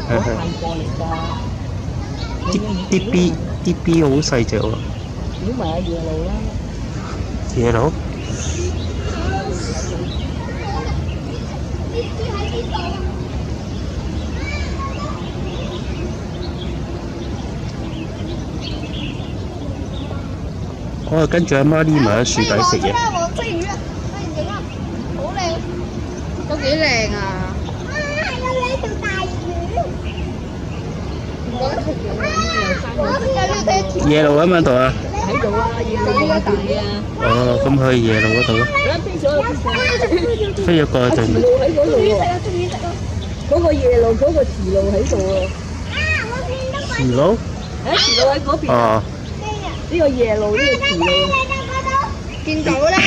係係。啲 B 好細隻喎。如果咪有夜路啦。夜路？我跟住阿媽匿埋喺樹底食嘢。黃色魚啊！不如影啊，好靚，都幾靚啊！啊，有兩條大魚。我覺得佢我有兩條。夜路喺邊度啊？喺度啊，夜路呢個大啊。哦，咁去夜路嗰度咯。飛咗過去對面。路喺嗰度喎。嗰個夜路嗰個池路喺度喎。池路？誒，池路喺嗰邊。哦。呢個夜路呢個池路。見到啦。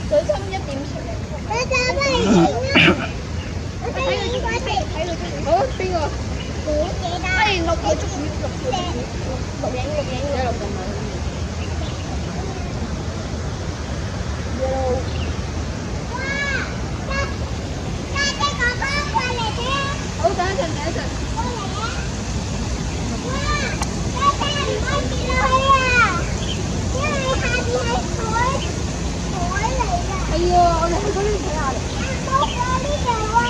水深1.7米。你走翻嚟影啊！我睇佢應該睇到出好，邊個？不如錄個鐘錄影。一路咁樣。哇！家姐哥哥過嚟睇啊！好，等一陣，等一陣。過嚟啊！哇！家姐唔可以跌落去啊！因為下邊係海嚟㗎。係啊，我哋去嗰邊睇下。冇咗呢度啊！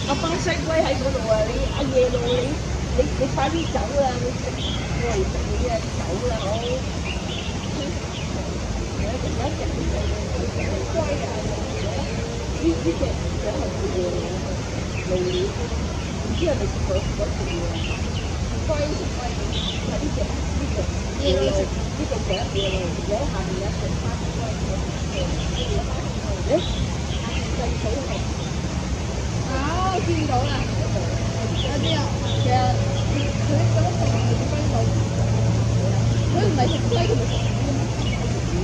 阿巴西龜喺嗰度啊！你阿夜路你快啲走啦！你食過嚟食你啊，走啦好。有一隻龜啊！呢隻就係夜路鳥，唔知係咪嗰條嘢？龜係呢隻夜路，呢隻就係夜路，有下面有一隻巴西龜，誒，細水紅。哦，見到啦，有啲啊，其實佢嗰個係龜路，佢唔係食龜，佢係食魚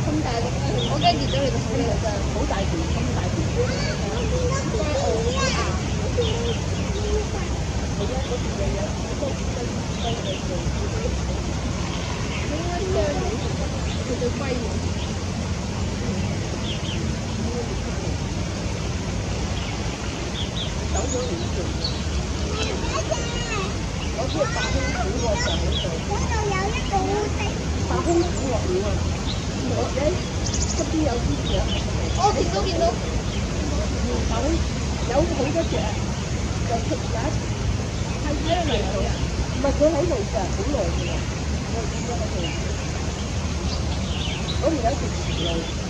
咁大個龜，我驚跌咗你個手度真係好大條，咁大條。係啊，嗰條又有好多龜喺度。應該將佢對龜嘅。走咗嚟呢度，嗰啲係白空虎喎，就喺度。嗰度有一個烏龜。白空虎落嚟喎，我誒側邊有啲嘢。我見到。白空有好多隻啊，就出有一係喺度嚟㗎，唔係佢喺度㗎，好耐㗎啦，我見到喺度。嗰邊有一條池路。